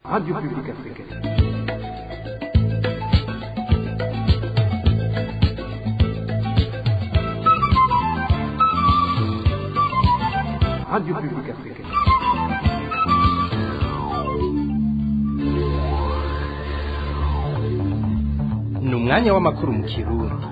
Radio Publique Africaine. Radio Publique Africaine. Ni umwanya w'amakuru mu Kirundi.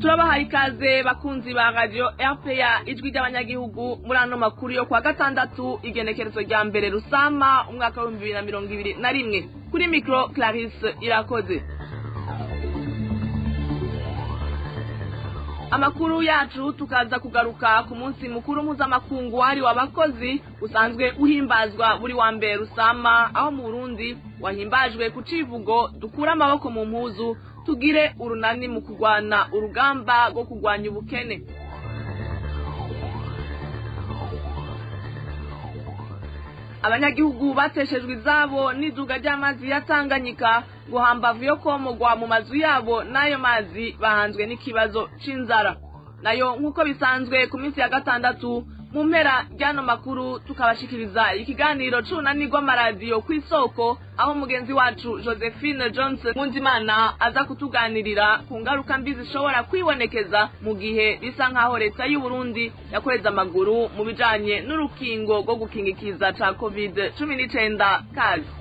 Turabaha ikaze bakunzi ba radio RPA ijwi ry'abanyagihugu muri ano makuru yo kwa gatandatu igenekerezo rya mbere Rusama umwaka wa 2021 kuri micro Clarisse Irakoze. Amakuru yacu tukaza kugaruka ku munsi mukuru mpuzamakungu wahariwe abakozi usanzwe uhimbazwa buri wa mbere Rusama aho mu Burundi wahimbajwe ku civugo dukura amaboko mu mpuzu tugire urunani mu kurwana urugamba rwo kurwanya ubukene. Abanyagihugu bateshejwe izabo n'iduga ry'amazi ya Tanganyika ngo hambavu yo komogwa mu mazu yabo n'ayo mazi bahanzwe n'ikibazo c'inzara. Nayo nk'uko bisanzwe ku minsi ya gatandatu mu mpera ryano makuru tukabashikiriza ikiganiro c'urunani rw'amaradiyo kw'isoko aho mugenzi wacu Josephine Johnson Munzimana aza kutuganirira ku ngaruka mbi zishobora kwibonekeza mu gihe bisa nkaho leta y'u Burundi yakoreza amaguru mu bijanye n'urukingo rwo gukingikiza ca COVID-19 kazi.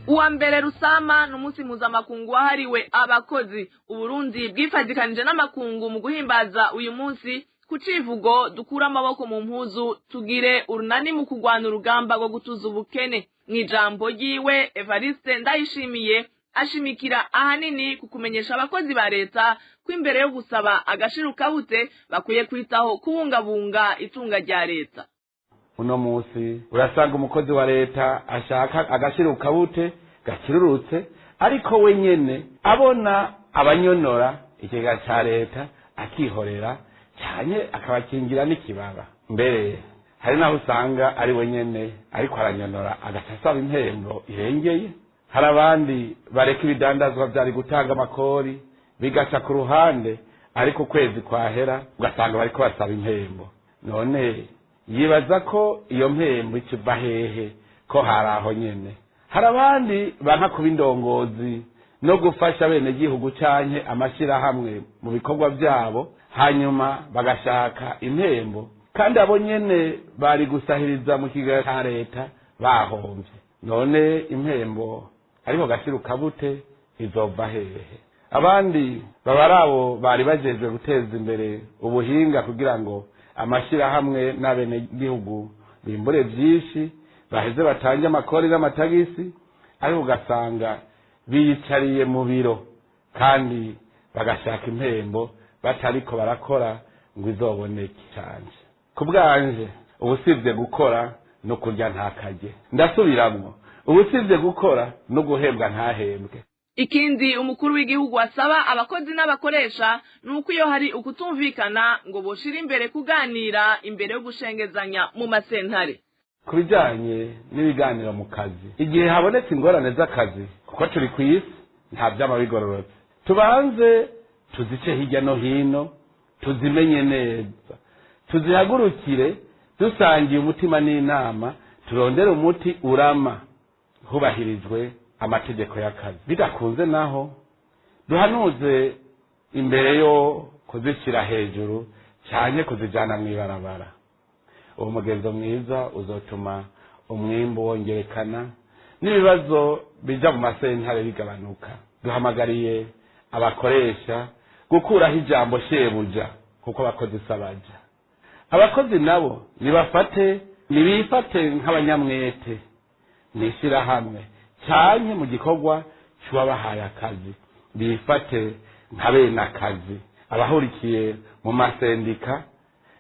Uwa mbere Rusama n'umunsi mpuzamakungu wahariwe abakozi. Uburundi bwifadikanije n'amakungu mu guhimbaza uyu munsi ku civugo dukura amaboko mu mpuzu tugire urunani mu kurwana urugamba rwo gutuza ubukene. Mw'ijambo ryiwe Evariste Ndayishimiye ashimikira ahanini ku kumenyesha abakozi ba leta ko imbere yo gusaba agashirukabute bakwiye kwitaho kubungabunga itunga rya leta. Uno musi urasanga umukozi wa leta ashaka agashirukabute gakirurutse ariko we nyene abona abanyonora ikigega ca leta akihorera cyane akabakingira n'ikibaba. Mbere hari naho usanga ari we nyene ariko aranyonora agasaba impembo irengeye. Hari abandi bareka ibidandazwa byari gutanga amakori bigaca ku ruhande ariko kwezi kwahera ugasanga bariko basaba impembo. None yibaza ko iyo mpembo ikiva hehe ko haraho nyene. Hari abandi banka kuba indongozi no gufasha bene gihugu canke amashirahamwe mu bikorwa byabo hanyuma bagashaka impembo kandi abo nyene bari gusahiriza mu kigega ca leta bahomvye. None impembo ariko gashirukabute izova hehe? Abandi babarabo bari bajejwe guteza imbere ubuhinga kugira ngo amashirahamwe n'abene gihugu bimbure vyinshi baheze batange amakori n'amatagisi ariko ugasanga biyicariye mu biro kandi bagashaka impembo batariko barakora ngo izoboneke canje. Kubwanje ubusivye gukora no kurya ntakarye. Ndasubiramwo ubusivye gukora no guhembwa ntahembwe. Ikindi umukuru w'igihugu asaba abakozi n'abakoresha nuko iyo hari ukutumvikana ngo boshira imbere kuganira imbere yo gushengezanya mu masentare. Kubijanye n'ibiganiro mu kazi, igihe habonetse ingorane z'akazi kuko turi kw'isi nta vyama bigororotse, tubanze tuzice hirya no hino tuzimenye neza tuzihagurukire dusangiye umutima n'inama turondere umuti urama hubahirijwe amategeko y'akazi. Bidakunze naho duhanuze imbere yo kuzishira hejuru cyane kuzijana mw'ibarabara. Uwo mugenzo mwiza uzotuma umwimbo wongerekana n'ibibazo bija mu masentare bigabanuka. Duhamagariye abakoresha gukuraho ijambo shebuja kuko abakozi sabaja. Abakozi nabo nibifate nk'abanyamwete nishira hamwe cyane mu gikorwa cy'abahaye akazi, bifate nk'abena akazi. Abahurikiye mu masendika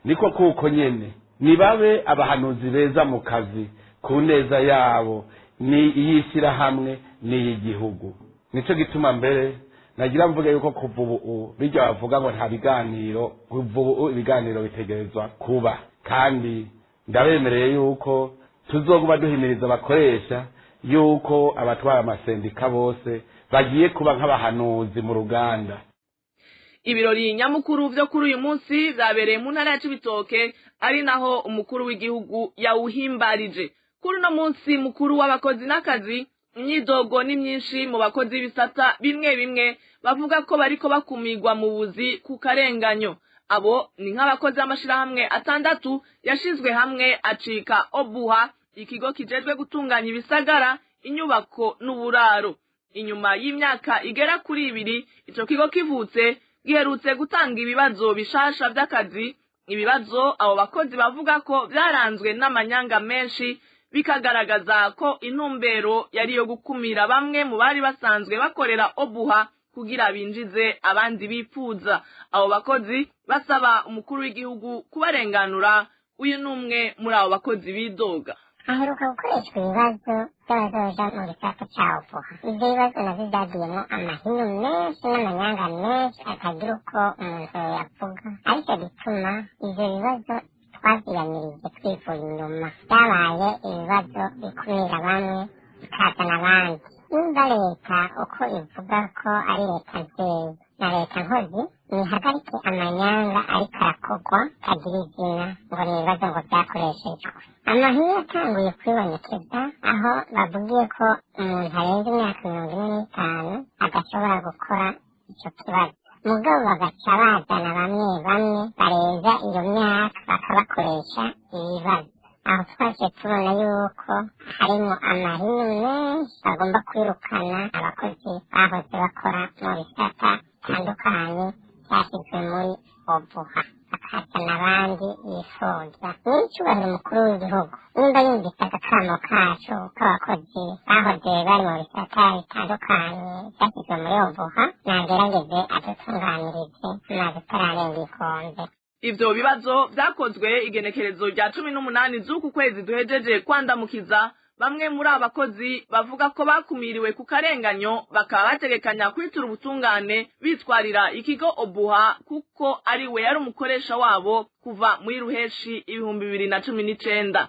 niko kuko nyene nibabe abahanuzi beza mu kazi ku neza yabo ni iyishira hamwe n'iy'igihugu. Nico gituma mbere nagira mvuge yuko kuva ubu bijya bavuga ngo nta biganiro, kuva ubu ibiganiro bitegerezwa kuba, kandi ndabemereye yuko tuzoguma duhimiriza abakoresha yuko abatwara amasendika bose bagiye kuba nk'abahanuzi mu ruganda. Ibirori nyamukuru vyo kuri uyu munsi vyabereye mu ntara ya Cibitoke ari naho umukuru w'igihugu yawuhimbarije. Kuri uno munsi mukuru w'abakozi n'akazi, imyidogo ni myinshi mu bakozi b'ibisata bimwe bimwe bavuga ko bariko bakumirwa mu buzi ku karenganyo. Abo ni nk'abakozi b'amashirahamwe 6 yashizwe hamwe acika Obuha, ikigo kijejwe gutunganya ibisagara, inyubako n'uburaro. Inyuma y'imyaka igera kuri 2 ico kigo kivutse giherutse gutanga ibibazo bishasha vy'akazi, ibibazo abo bakozi bavuga ko vyaranzwe n'amanyanga menshi, bikagaragaza ko intumbero yari yo gukumira bamwe mu bari basanzwe bakorera Obuha kugira binjize abandi bipfuza. Abo bakozi basaba umukuru w'igihugu kubarenganura. Uyu numwe muri abo bakozi bidoga. Aheruka gukoreshwa ibibazo by'abazoja mu gisata ca Obuha. Ivyo bibazo navyo vyagiyemwo amahino menshi n'amanyanga menshi atagira uko umuntu yavuga, ariko bituma ivyo bibazo twavyiyamirije twivuye inyuma. Vyabaye ibibazo bikumira bamwe bikazana abandi. Nimba leta uko ivuga ko ari leta nzeye na leta nkozi, nihagarike amanyanga ariko arakorwa kagira izina ngo ni ibibazo ngo vyakoreshejwe. Amahino yatanguye kwibonekeza aho bavugiye ko umuntu arenze imyaka 45 adashobora gukora ico kibazo. Mugabo bagaca bazana bamwe barenza iyo myaka bakabakoresha ibibazo. Aho twaje tubona yuko harimo amahino menshi bagomba kwirukana abakozi bahoze bakora mu bisata bitandukanye byashyizwe muri Obuha, bakazana abandi yifuza. N'icyubahiro umukuru w'igihugu nimba yumvise agakamo kacu k'abakozi bahoze bari mu bisata bitandukanye byashyizwe muri Obuha, nagerageze adutunganirize maze turarenga ikombe. Ivyo bibazo vyakozwe igenekerezo rya 18 z'uku kwezi duhejeje kwandamukiza. Bamwe muri abakozi bavuga ko bakumiriwe ku karenganyo, bakaba bategekanya kwitura ubutungane bitwarira ikigo Obuha kuko ari we yari umukoresha wabo kuva muri Ruheshi 2019.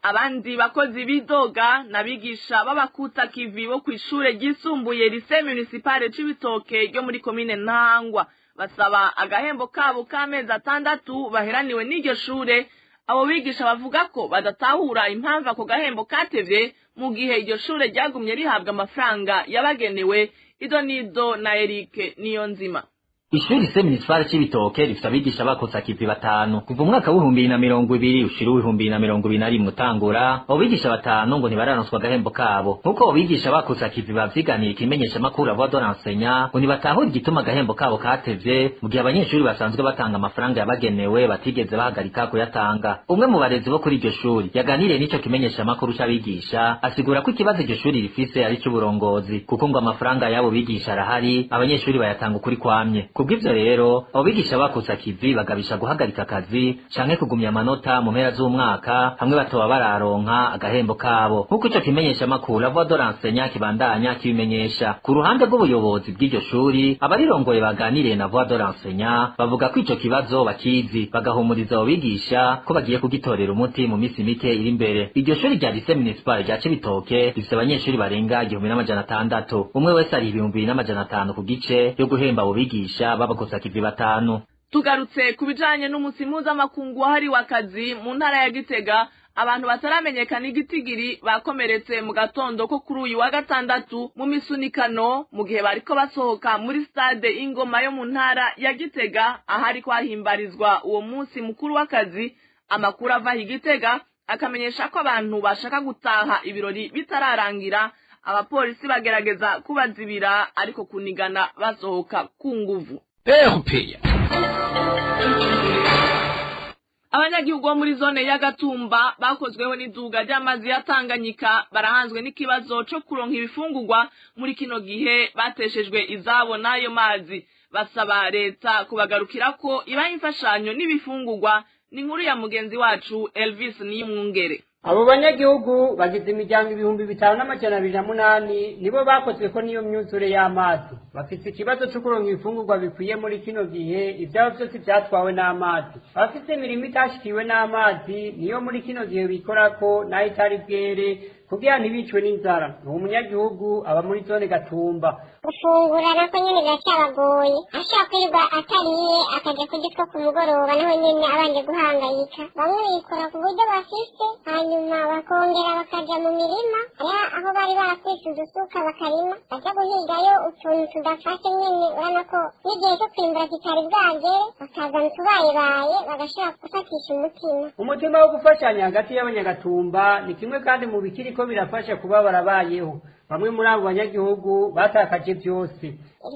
Abandi bakozi bidoga nabigisha b'abakuta kivi bo kw'ishure ryisumbuye Lycée Municipale Cibitoke ryo muri komine Ntahangwa, basaba agahembo kabo k'amezi 6 baheraniwe n'iryo shure. Abo bigisha bavuga ko badatahura impamvu ako gahembo katevye mu gihe iryo shure ryagumye rihabwa amafaranga yabagenewe. Idonido na Eric Niyonzima. Ishuri Lycée Municipale Cibitoke rifite abigisha bakotsa kivi 5 kuva umwaka w'2020 ushira w'2021 utangura. Abo bigisha 5 ngo ntibararonswa agahembo kabo, nkuko abo bigisha bakotsa kivi bavyiganiye ikimenyesha makuru Voix de l'enseignant ngo ntibatahura igituma agahembo kabo katevye mu gihe abanyeshuri basanzwe batanga amafaranga yabagenewe batigeze bahagarika kuyatanga. Umwe mu barezi bo kuri iryo shuri yaganiriye n'ico kimenyesha makuru c'abigisha asigura ko ikibazo iryo shuri rifise ari c'uburongozi, kuko ngo amafaranga yabo bigisha arahari, abanyeshuri bayatanga ukuri kwamye. Kubw'ivyo rero abo bigisha bakutsa kivi bagabisha guhagarika akazi canke kugumya amanota mu mpera z'umwaka hamwe batoba bararonka agahembo kabo, nkuko ico kimenyesha makuru Voix de l'enseignant kibandanya kibimenyesha. Ku ruhande rw'ubuyobozi bw'iryo shuri, abarirongoye baganiriye na Voix de l'enseignant bavuga ko ico kibazo bakizi, bagahumuriza abo bigisha ko bagiye kugitorera umuti mu misi mike iri imbere. Iryo shuri rya Lycée Municipale rya Cibitoke rifise abanyeshuri barenga 1600, umwe wese ari 2500 ku gice yo guhemba abo bigisha babakosa kivi 5. Tugarutse kubijanye n'umunsi mpuzamakungu wahariwe akazi mu ntara ya Gitega, abantu bataramenyekana igitigiri bakomeretse mu gatondo ko kuri uyu wa gatandatu mu misunikano mu gihe bariko basohoka muri stade Ingoma yo mu ntara ya Gitega ahari kwahimbarizwa uwo munsi mukuru w'akazi. Amakuru ava Gitega akamenyesha ko abantu bashaka gutaha ibirori bitararangira, abapolisi bagerageza kubazibira ariko kunigana basohoka ku nguvu. Abanyagihugu bo muri zone ya Gatumba bakozweho n'iduga ry'amazi ya Tanganyika barahanzwe n'ikibazo cyo kuronka ibifungurwa muri kino gihe bateshejwe izabo n'ayo mazi. Basaba leta kubagarukira ko ibaha imfashanyo n'ibifungurwa. Ni nkuru ya mugenzi wacu Elvis Niyumwungere. Abo banyagihugu bagize imiryango 5228 nibo bakozwe ko niyo myuzure y'amazi. Bafite ikibazo cyo kuronka ibifungurwa bikwiye muri kino gihe, ibyabo byose byatwawe n'amazi. Bafite imirimo itashikiwe n'amazi niyo muri kino gihe bikora ko nayo itari bwere, kugira ntibicwe n'inzara. Uwo munyagihugu aba muri zone Gatumba. Gufungura nako nyene biracyabagoye, ashaka kwirirwa atariye akaja kurya ku mugoroba naho nyene abanje guhangayika. Bamwe bikora ku buryo bafise hanyuma bakongera bakaja mu mirima aho bari barakwise udusuka bakarima baja guhigayo utuntu tudafashe nyene, urabona ko n'igihe cyo kwimbura kitari bwagere bakazana utubayebaye bagashobora gufatisha umutima. Umutima wo gufashanya hagati y'abanyagatumba ni kimwe kandi mu bikiriko birafasha kuba barabayeho. Bamwe muri abo banyagihugu batakaje byose.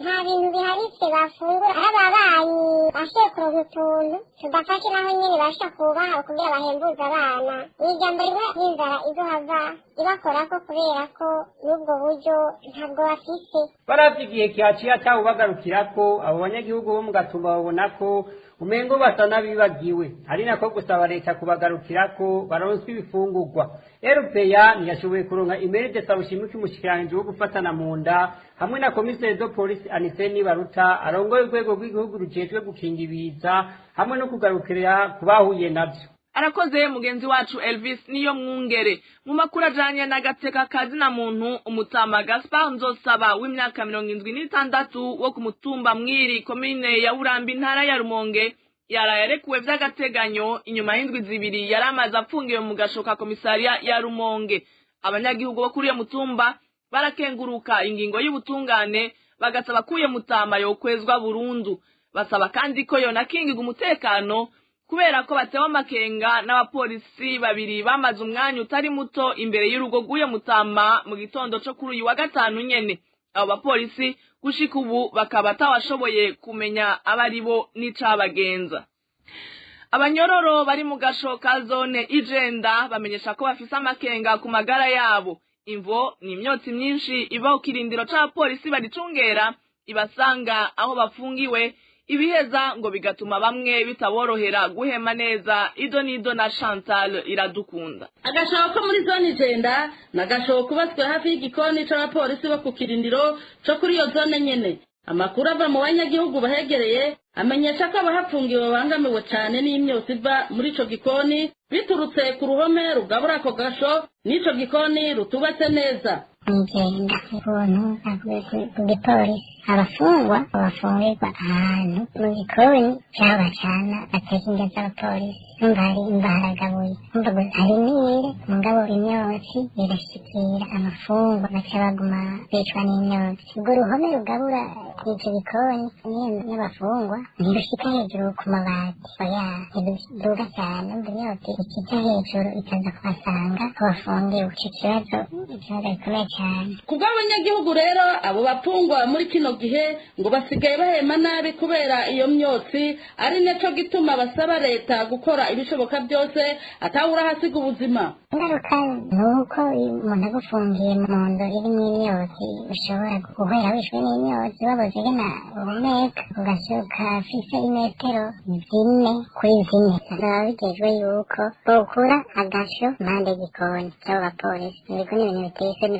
Nta bintu biharitse bafungura aho ababanyi bashoboye kuronka utuntu tudafashe naho nyene basha kubaha kugira bahembuze abana. Ijambo rimwe y'inzara izohava ibakorako kubera ko n'ubwo buryo ntabwo bafise. Baravye igihe kihaciye atawubagarukirako, abo banyagihugu bo mu Gatumba babona ko umengo basa n'abibagiwe, ari nako gusaba leta kubagarukirako baronswa ibifungurwa. RPA ntiyashoboye kuronka email de Sabushimiki umushikiranganje wo gufatana mu nda hamwe na komiseri de police Aniseni Baruta arongoye urwego rw'igihugu rujejwe gukinga ibiza hamwe no kugarukira kubahuye navyo. Arakoze mugenzi wacu Elvis niyo mwungere. Mu makuru ajanye n'agateka kazina muntu, Umutama Gaspar Nzosaba w'imyaka 76 wo ku mutumba Mwiri komine ya Burambi ntara ya Rumonge yararekuwe vy'agateganyo inyuma y'indwi zibiri yaramaze apfungiwe mu gashoka komisariya ya Rumonge. Abanyagihugu bo kuri iyo mutumba barakenguruka ingingo y'ubutungane bagasaba kuye Mutama yokwezwa burundu. Basaba kandi ko yonakingirwa umutekano kubera ko batewe amakenga n'abapolisi babiri bamaze umwanya utari muto imbere y'urugo rw'uyo Mutama mu gitondo cyo kuri uyu wa gatanu nyene. Abo bapolisi gushika ubu bakaba atawashoboye kumenya abari bo n'icabagenza. Abanyororo bari mu gashoka zone Ijenda bamenyesha ko bafise amakenga ku magara yabo. Imvo ni imyotsi myinshi iva ku kirindiro c'abapolisi baricungera ibasanga aho bafungiwe, ibiheza ngo bigatuma bamwe bitaborohera guhema neza. Ido nido na Chantal Iradukunda. Agashoko muri zone Ijenda nagashoko kubatswe hafi y'igikoni c'abapolisi bo ku kirindiro co kuri iyo zone nyene. Amakuru ava mu banyagihugu bahegereye amenyesha ko abahafungiwe bangamiwe cyane n'imyotsi iva muri ico gikoni biturutse ku ruhome rugabura ako gasho n'ico gikoni rutubatse neza. Ijenda ukuntu avuye ku gipolisi abafungwa bafungirwa ahantu mu gikoni cy'abacana bateka indya z'abapolisi. Numva hari imbaragabuye, numva hari n'ire mugabo imyotsi irashikira amafungwa baca baguma bicwa n'imyotsi. Ubwo ruhome rugabura ico gikoni n'abafungwa ntirushika hejuru ku mabati, oya ntiruduga cyane. Numva imyotsi ikija hejuru ikaza kubasanga aho bafungiwe. Ico kibazo gikomeye cyane kubw'abanyagihugu. Rero abo bapfungwa muri kino gihe ngo basigaye bahema nabi kubera iyo myotsi, ari naco gituma basaba leta gukora ibishoboka byose atawura hasiga ubuzima. Ingaruka nuko umuntu agufungiye mu ndo irimo imyotsi ushobora guhera wishwe n'imyotsi wabuze gena uhumeka, ugashoka afise imetero 4 kuri 4. Baba bigejwe yuko bokura agasho impande y'igikoni cy'abo bapolisi. Ibiko ni ibintu biteye isoni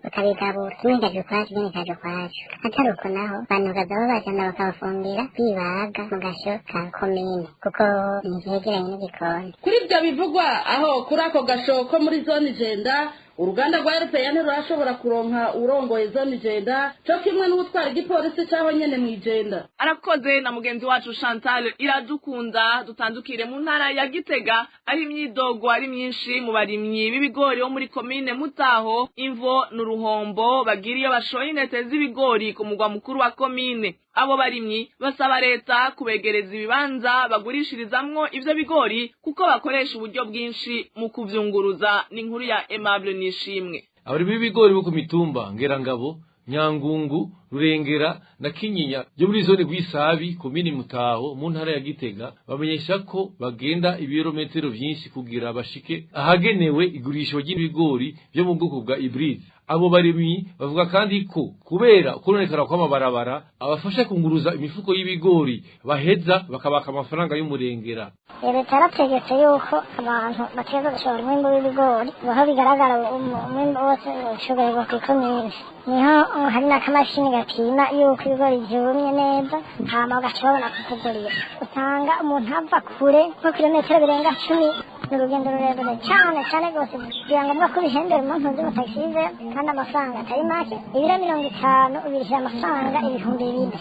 bakabigabura, kimwe kaje ukwacu ikindi kaje ukwacu. Atari uko naho banugaza babajana bakabafungira bibaga mu gasho ka komine kuko nivyegeranye n'igikoni. Kuri ibyo bivugwa aho kuri ako gasho ko muri zone Ijenda, uruganda rwa RPA ntirurashobora kuronka urongoye zone Ijenda cyo kimwe n'ubutwara igipolisi cyaho nyene mu Ijenda. Arakoze na mugenzi wacu Chantal Iradukunda. Dutandukire mu ntara ya Gitega aho imyidogo ari myinshi mu barimyi b'ibigori bo muri komine Mutaho. Imvo n'uruhombo bagira iyo bashoye intete z'ibigori ku mugwa mukuru wa komine. Abo barimyi basaba leta kubegereza ibibanza bagurishirizamwo ivyo bigori kuko bakoresha uburyo bwinshi mu kuvyunguruza. N'inkuru ya Aimable Nishimwe. Abari b'ibigori bo ku mitumba Ngerangabo, Nyangungu, Rurengera na Kinyinya byo muri zone Rwisabi komini Mutaho mu ntara ya Gitega bamenyesha ko bagenda ibirometero byinshi kugira bashike ahagenewe igurisho ry'ibigori byo mu bwoko bwa hybride. abo barimyi bavuga kandi ko kubera kuronekara kw'amabarabara abafasha kunguruza imifuko y'ibigori baheza bakabaka amafaranga y'umurengera. Leta yarategetse yuko abantu bateza gushora umwimbu w'ibigori aho bigaragara umwimbu wose ushoborerwa ku ikomine, niho hari n'akamashini gapima yuko ibigori vyumye neza hama bagashobora kukugurisha. Usanga umuntu ava kure nko kilometero birenga 10 urugendo rurerure cyane rwose kugira ngo ko bihendera umuntu uzi batakize kandi amafaranga atari make, ibiro 50 ubirishira amafaranga 2,000.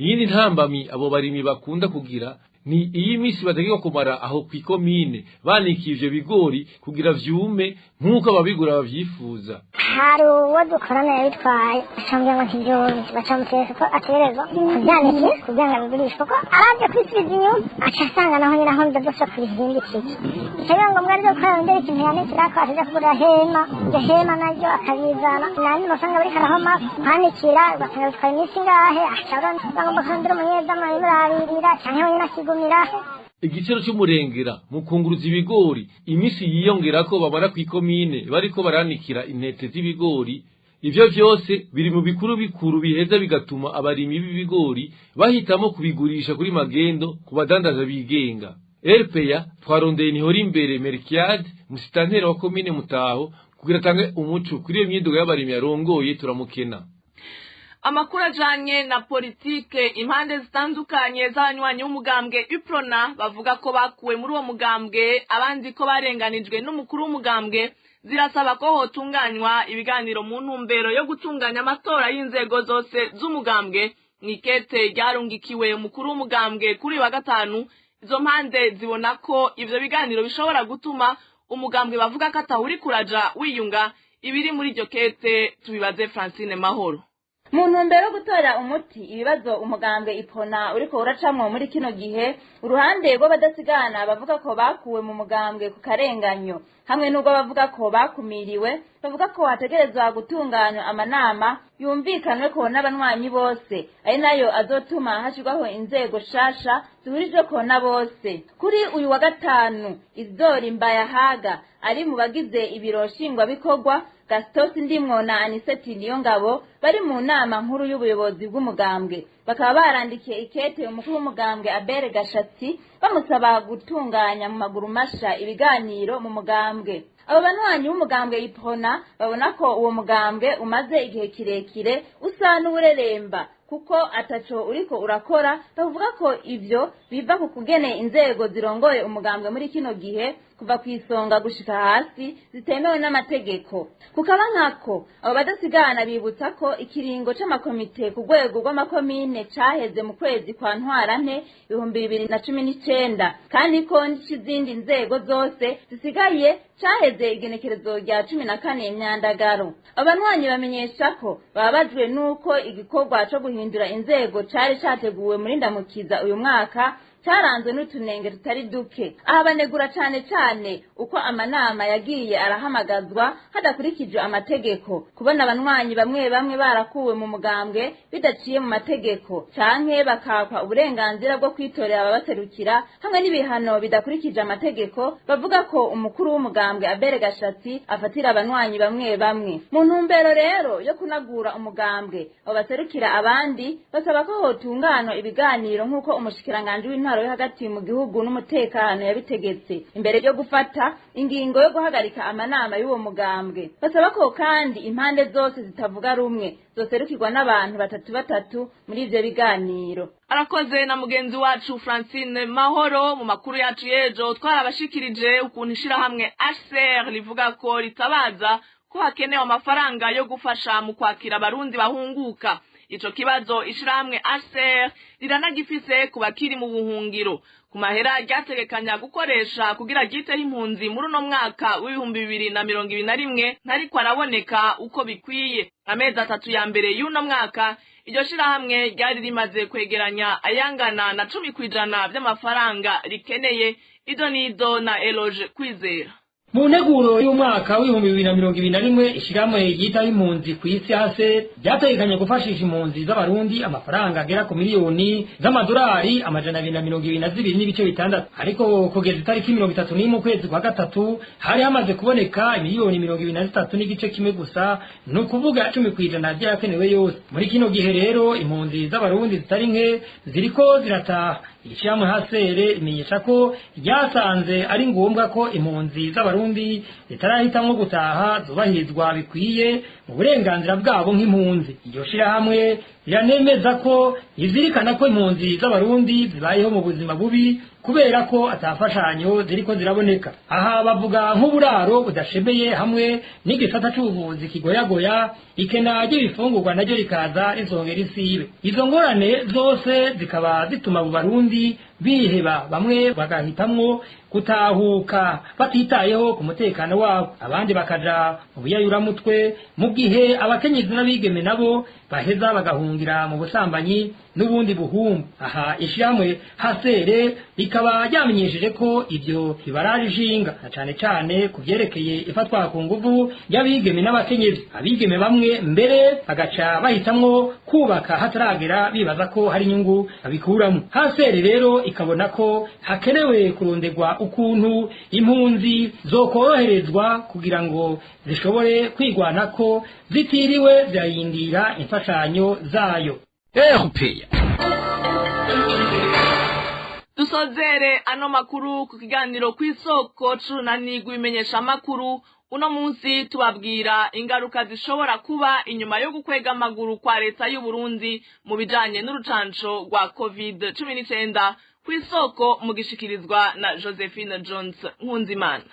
Iyindi ntambamyi abo barimyi bakunda kugira ni iyi misi bategeka kumara aho kwikomine banikiye ivyo bigori kugira vyume nk'uko ababigura bavyifuza. Hari uwo dukorana yitwaye ashambye ngo ntivyumve bacamutse ko aterezwa kuvyanikira kugira ngo bigurishwe ko araje kwisubiza inyuma acasanga naho nyina aho ndadosha kubizindikira. Icyo ngo mwari zo kwa ndere ikintu yanikira ko aje kugura hema naryo akabizana nandi masanga bari karahoma kwanikira basanga twari imisi ngahe acabona bagomba kandira umunyezama imurarira canke we nyina Igiciro cy'umurengera mu kunguruza ibigori imisi yiyongera ko babara kwikomine bariko baranikira intete z'ibigori. Ivyo vyose biri mu bikuru biheza bigatuma abarimyi b'ibigori bahitamo kubigurisha kuri magendo ku badandaza bigenga. RPA twarondeye nihori imbere Merkiad musitanteri wa komine Mutaho kugira tange umuco kuri iyo myidogo y'abarimyi yarongoye turamukena. Amakuru ajanye na politike impande zitandukanye z'abanywanyi b'umugambwe UPRONA bavuga ko bakuwe muri uwo mugambwe abandi ko barenganijwe n'umukuru w'umugambwe zirasaba ko hotunganywa ibiganiro mu ntumbero yo gutunganya amatora y'inzego zose z'umugambwe. Mwikete ryarungikiwe umukuru w'umugambwe kuri wa gatanu, izo mpande zibona ko ivyo biganiro bishobora gutuma umugambwe bavuga ko atahuri kuraja wiyunga. Ibiri muri iryo kete tubibaze Francine Mahoro. Mu ntumbero yo gutora umuti ibibazo umugambwe UPRONA uriko uracamwo muri kino gihe, uruhande rw'abadasigana bavuga ko bakuwe mu mugambwe ku karenganyo hamwe n'ubwo bavuga ko bakumiriwe, bavuga ko hategerezwa gutunganywa amanama yumvikanwe ko n'abanywanyi bose ari nayo azotuma hashirwaho inzego shasha zihurijwe ko na bose. Kuri uyu wa gatanu Isidore Mbayahaga ari mu bagize ibiro nshingwabikorwa, Gastos Ndimwo na Aniseti Niyongabo bari mu nama nkuru y'ubuyobozi bw'umugambwe bakaba barandikiye ikete umukuru w'umugambwe Abere Gashatsi bamusaba gutunganya mu maguru masha ibiganiro mu mugambwe. Abo banwanyi b'umugambwe UPRONA babona ko uwo mugambwe umaze igihe kirekire usa n'ubureremba kuko ataco uriko urakora, bavuga ko ivyo biva ku kugene inzego zirongoye umugambwe muri kino gihe kuva kwisonga gushika hasi zitemewe n'amategeko. Kukaba nkako abo badasigana bibutsa ko ikiringo c'amakomite ku rwego rw'amakomine caheze mu kwezi kwa Ntwarante 2019 kandi ko n'izindi nzego zose zisigaye caheze igenekerezo rya 14 Myandagaro. Abanwanyi bamenyesha ko babajwe nuko igikorwa co guhindura inzego cari categuwe muri Ndamukiza uyu mwaka cyaranzwe n'utunenge tutari duke. Aha banegura cane uko amanama yagiye arahamagazwa hadakurikijwe amategeko, kubona abanwanyi bamwe barakuwe mu mugambwe bidaciye mu mategeko canke bakakwa uburenganzira bwo kwitorera ababaserukira hamwe n'ibihano bidakurikije amategeko. Bavuga ko umukuru w'umugambwe Abere Gashatsi afatira abanwanyi bamwe. Mu ntumbero rero yo kunagura umugambwe abaserukira abandi basaba ko hotungano ibiganiro nk'uko umushikiranganje w'intwaro yo hagati mu gihugu n'umutekano yabitegetse imbere yo gufata ingingo yo guhagarika amanama y'uwo mugambwe. Basaba ko kandi impande zose zitavuga rumwe zoserukirwa n'abantu batatu muri ivyo biganiro. Arakoze na mugenzi wacu Francine Mahoro. Mu makuru yacu yejo twarabashikirije ukuntu ishirahamwe HCR livuga ko ritabaza ko hakenewe amafaranga yo gufasha mu kwakira abarundi bahunguka. Ico kibazo ishirahamwe HCR riranagifise ku bakiri mu buhungiro. Ku mahera ryategekanya gukoresha kugira giteho impunzi muri uno mwaka w'2021 ntariko araboneka uko bikwiye. Amezi 3 ya mbere y'uno mwaka iryo shirahamwe ryari rimaze kwegeranya ayangana na 10% by'amafaranga rikeneye. Idonido na Eloge Kwizera. mu nteguro y'umwaka w'ibihumbi 2021 ishirahamwe ryitaho impunzi ku isi hase ryategekanye gufashisha impunzi z'abarundi amafaranga agera ku miliyoni z'amadolari amajana 222 n'ibice bitandatu, ariko kugeza itariki 31 ukwezi kwa gatatu hari hamaze kuboneka miliyoni 23 n'igice kimwe gusa, ni ukuvuga 10% ry'ayakenewe yose. Muri kino gihe rero impunzi z'abarundi zitari nke ziriko zirataha. Ishirahamwe hasere imenyesha ko ryasanze ari ngombwa ko impunzi z'abarundi zitarahitamwo gutaha zubahirizwa bikwiye mu burenganzira bwabo nk'impunzi. Iryo shirahamwe riranemeza ko izirikana ko impunzi z'abarundi zibayeho mu buzima bubi kubera ko atafashanyo ziriko ziraboneka. Aha bavuga nk'uburaro budashemeye hamwe n'igisata c'ubuvuzi kigoyagoya, ikena ry'ibifungurwa naryo rikaza rizongera isibe. Izo ngorane zose zikaba zituma mu Barundi biheba, bamwe bagahitamwo gutahuka batitayeho ku mutekano wabo, abandi bakaja mu biyayuramutwe, mu gihe abakenyezi n'abigeme nabo baheza bagahungira mu busambanyi n'ubundi buhumbu. Aha ishirahamwe hasere rikaba ryamenyesheje ko ivyo bibaraje ishinga na cane cane ku vyerekeye ifatwa ku nguvu y'abigeme n'abakenyezi. Abigeme bamwe mbere bagaca bahitamwo kubaka hataragera bibaza ko hari inyungu babikuramo. Hasere rero ikabona ko hakenewe kuronderwa ukuntu impunzi zokoroherezwa kugira ngo zishobore kwigwanako zitiriwe zirayindira imfashanyo zayo. Dusozere ano makuru ku kiganiro kw'isoko c'urunani rw'ibimenyesha makuru. Uno munsi tubabwira ingaruka zishobora kuba inyuma yo gukwega amaguru kwa leta y'u Burundi mu bijanye n'urucanco rwa COVID-19. Kw'isoko mugishikirizwa na Josephine Jones Nkunzimana.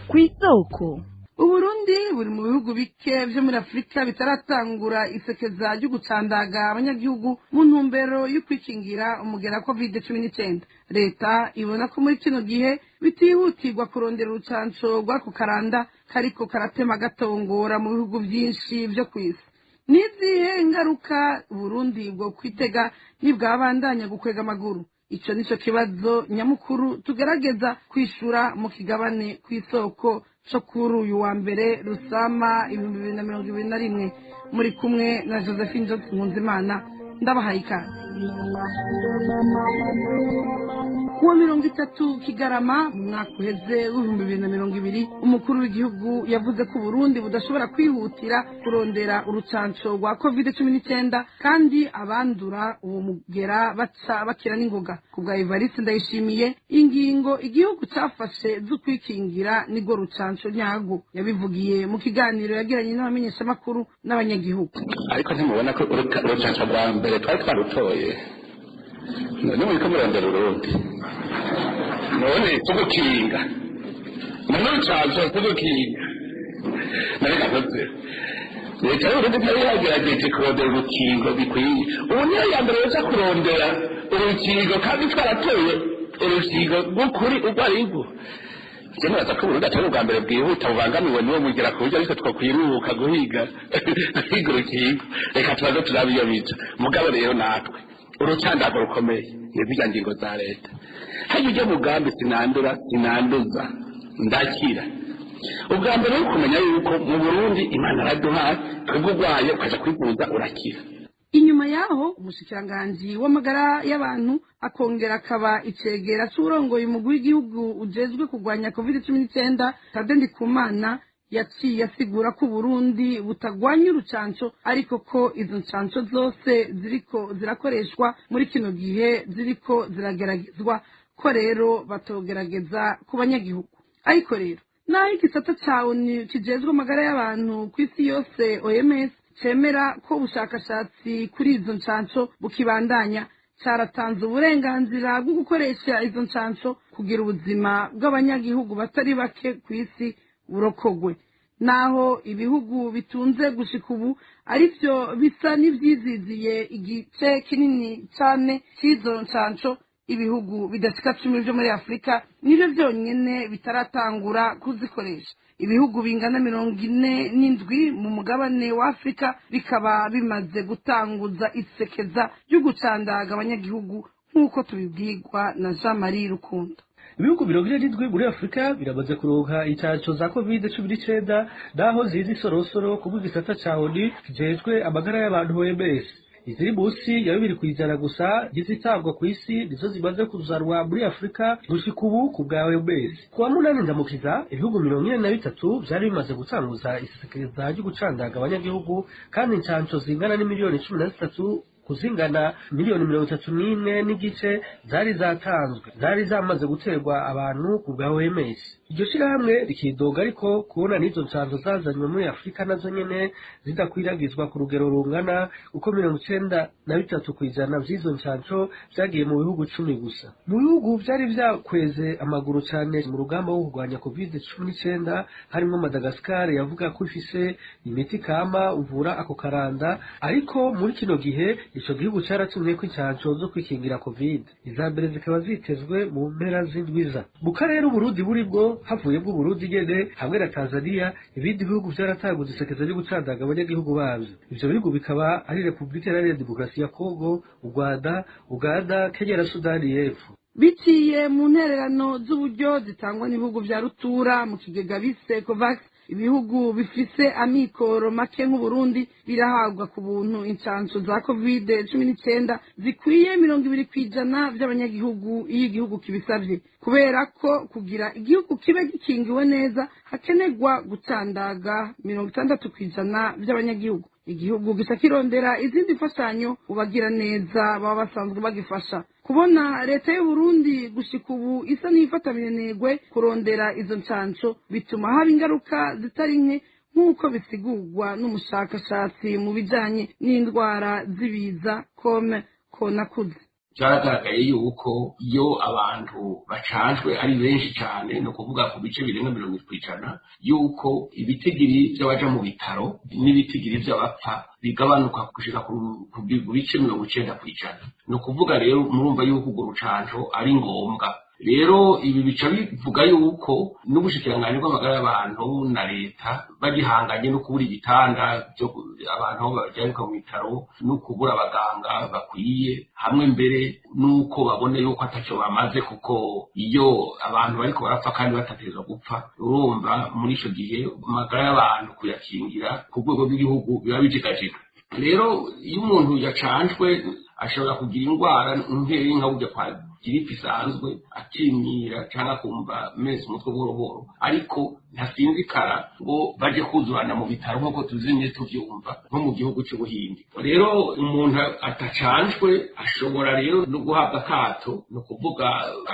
Kw'isoko Uburundi buri mu bihugu bike vyo muri Afrika bitaratangura isekeza ryo gucandaga abanyagihugu mu ntumbero yo kwikingira umugera COVID-19. Leta ibona ko muri kino gihe bitihutirwa kurondera urucanco rw'ako karanda kariko karatema gatongora mu bihugu vyinshi vyo kw'isi. Nizihe ngaruka Burundi bwo kwitega nibwabandanya gukwega amaguru? Ico nico kibazo nyamukuru tugerageza kwishura mu kigabane kw'isoko co kuri uyu wa mbere Rusama 2021. Muri kumwe na Josephine Jones Nkunzimana, ndabahaye ikaze. Kuwa 30 Kigarama mu mwaka uheze w'2020 umukuru w'igihugu yavuze ko Burundi budashobora kwihutira kurondera urucanco rwa COVID-19 kandi abandura uwo mugera baca bakira n'ingoga. Kubwa Evariste Ndayishimiye, ingingo igihugu cafashe zo kwikingira nigo rucanco nyago. Yabivugiye mu kiganiro yagiranye n'abamenyesha makuru n'abanyagihugu. Ariko ntimubona ko urucanco rwa mbere twari twarutoye, none muriko murondera urundi, none tugukinga none urucanco tugukinga nareka koze leta y'Uburundi ntari yagerageje kurondera urukingo bikwiye. Ubu niyo ya mbere yoza kurondera urukingo kandi twaratoye urukingo rw'ukuri urwo arirwo. Jemuraza ko Burundi atari ubwa mbere bwihuta bubangamiwe n'uwo mugera ku buryo ariko twakwiruka guhiga urukingo. Reka tubaze turabe iyo bica. Mugabo rero natwe urucandago rukomeye n'izirya ngingo za leta. Hari ujya mugambi sinandura sinanduza ndakira. Ubwa mbere yo kumenya yuko mu Burundi Imana araduhaye, twebwe urwaye ukaja kwivuza urakira. Inyuma yaho umushikiranganji w'amagara y'abantu akongera akaba icegera c'urongoye umugwi w'igihugu ujejwe kurwanya COVID-19 Tade Ndikumana yaciye asigura ko Burundi butagwanya urucanco, ariko ko izo ncanco zose ziriko zirakoreshwa muri kino gihe ziriko zirageragezwa, ko rero batogerageza ku banyagihugu. Ariko rero naho igisata ca ONU kijejwe amagara y'abantu kw'isi yose OMS cemera ko ubushakashatsi kuri izo ncanco bukibandanya, caratanze uburenganzira bwo gukoresha izo ncanco kugira ubuzima bw'abanyagihugu batari bake kw'isi burokogwe. Naho ibihugu bitunze gushika ubu arivyo bisa n'ivyiziziye igice kinini cane c'izo ncanco, ibihugu bidashika 10 vyo muri Afrika nivyo vyonyene bitaratangura kuzikoresha. Ibihugu bingana 47 mu mugabane wa Afrika bikaba bimaze gutanguza isekeza ryo gucandaga abanyagihugu nk'uko tubibwirwa na Jean Marie Rukundo. ibihugu 47 muri Afrika biramaze kuronka incanco za COVID-19 naho zizi isorosoro ku bw'igisata ca ONU kijejwe amagara y'abantu OMS. Iziri munsi ya 2% gusa zizitabwa ku isi nizo zimaze kuzanwa muri Afrika gushika ubu ku bwa OMS. Kuwa munani ndamukiza ibihugu 43 vyari bimaze gutanguza isekeza ryo gucandaga abanyagihugu kandi incanco zingana n'imiliyoni 13 kuzingana miliyoni 34 n'igice zari zatanzwe zari zamaze guterwa abantu ku bwa OMS. Iryo shirahamwe rikidoga ariko kubona n'izo ncanco zazanywe muri Afrika nazo nyene zidakwiragizwa ku rugero rungana uko 93% vy'izo ncanco vyagiye mu bihugu 10 gusa. Mu bihugu vyari vyakweze amaguru cane mu rugamba wo kurwanya COVID-19 harimo Madagascar yavuga ko ifise imiti kama uvura ako karanda, ariko muri kino gihe ico gihugu caratumye ko incanco zo kwikingira COVID. Izambere zikaba zitezwe mu mpera z'indwiza. Mu karere Burundi buribwo havuye bwo Burundi nyene hamwe na Tanzania, ibindi bihugu vyarataguze isekeza ryo gucandaga abanyagihugu bavyo. Ivyo bihugu bikaba ari Republika Iharanira Demokarasi ya Kongo, u Rwanda, Uganda, Kenya na Sudani y'Epfo. Biciye mu ntererano z'uburyo zitangwa n'ibihugu vya rutura mu kigega bise COVAX, ibihugu bifise amikoro make nk'Uburundi birahabwa ku buntu incanco za COVID-19 zikwiye 20% vy'abanyagihugu iyo igihugu kibisavye, kubera ko kugira igihugu kibe gikingiwe neza hakenerwa gucandaga 60% vy'abanyagihugu. Igihugu gisa kirondera izindi mfashanyo ubagira neza baba basanzwe bagifasha. Kubona leta y'u Burundi gushika ubu isa n'ifatamirenegwe kurondera izo ncanco bituma haba ingaruka zitari nke nk'uko bisigurwa n'umushakashatsi mu bijanye n'indwara z'ibiza Konakuze. Cyaragaragaye yuko iyo abantu bacanjwe ari benshi cyane, no kuvuga ku bice birenga 50%, yuko ibitigiri by'abaja mu bitaro n'ibitigiri by'abapfa bigabanuka gushika ku bice 90%. No kuvuga rero murumva yuko urwo rucanco ari ngombwa. Rero ibi bica bivuga yuko n'ubushikiranganji bw'amagara y'abantu na leta bagihanganye no kubura ibitanda byo abantu bajyanika mu bitaro no kubura abaganga bakwiye, hamwe mbere nuko babone yuko ataco bamaze, kuko iyo abantu bariko barapfa kandi batatezwa gupfa, urumva muri ico gihe amagara y'abantu kuyakingira ku rwego rw'igihugu biba bijigajika. Rero iyo umuntu yacanjwe ashobora kugira indwara nk'eri nka burya kwa giripe isanzwe akimira cyangwa kumva meze umutwe buhoro, ariko ntasinzikara ngo baje kuzurana mu bitaro nk'uko tuzinye tuvyumva nko mu gihugu cy'Ubuhindi. Rero umuntu atacanjwe ashobora rero no guhabwa akato, no kuvuga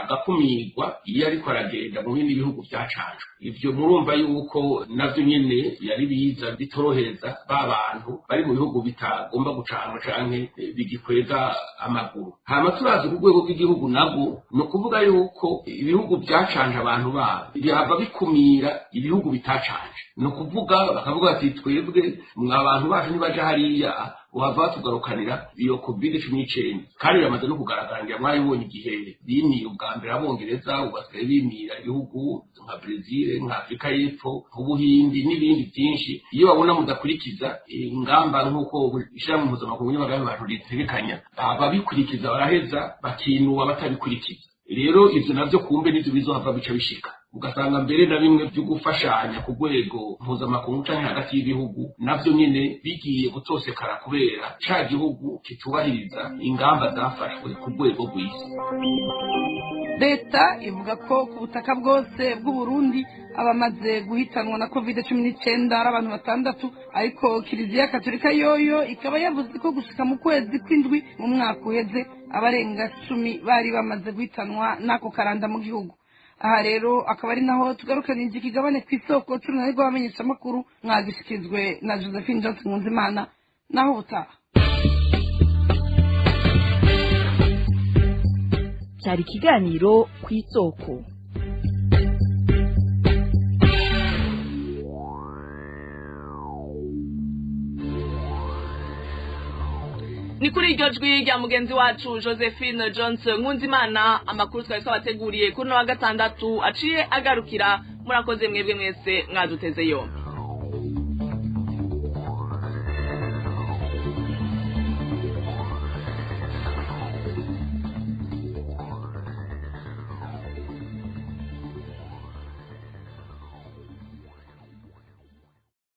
agakumirwa iyo ariko aragenda mu bindi bihugu byacanjwe. Ivyo murumva yuko navyo nyene yari biza bitorohereza ba bantu bari mu bihugu bitagomba gucanwa canke bigikwega amaguru. Hama turazi ku rwego rw'igihugu nabwo no kuvuga yuko ibihugu byacanje abantu babo byaba bikumira ibihugu bitacanje, no kuvuga bakavuga ati twebwe abantu bacu nibaje hariya wava tugarukanira iyo COVID-19 kandi yamaze no kugaragara mwayibonye igihe bimiye ubwa mbere abongereza ubasigaye bimira ibihugu nka Brazil, nka Afrika y'Epfo, Ubuhindi n'ibindi byinshi. Iyo babona mudakurikiza ingamba nk'uko ishyirahamwe mpuzamakungu y'amagara y'abantu ritegekanya, ababikurikiza baraheza bakinuba batabikurikiza. Rero ivyo navyo kumbe n'ivyo bizohava bica bishika, ugasanga mbere na bimwe byo gufashanya ku rwego mpuzamakungu canke hagati y'ibihugu navyo nyene bigiye gutosekara kubera ca gihugu kitubahiriza ingamba zafashwe ku rwego rw'isi. Leta ivuga ko ku butaka bwose bw'Uburundi abamaze guhitanwa na COVID-19 ari abantu 6, ariko Kiliziya Katolika yoyo ikaba yavuze ko gushika mu kwezi kw'indwi mu mwaka uheze abarenga 10 bari bamaze guhitanwa n'ako karanda mu gihugu. Aha rero akaba ari naho tugarukanije ikigabane kw'isoko cy'urunani rw'abamenyeshamakuru mwagishikizwe na Josephine Johnson Nkunzimana. Naho butaha cyari ikiganiro kw'isoko. Ni kuri iryo jwi rya mugenzi wacu Josephine Johnson Nkunzimana amakuru twari twabateguriye kuri no wa gatandatu aciye agarukira. Murakoze mwebwe mwese mwaduteze yombi.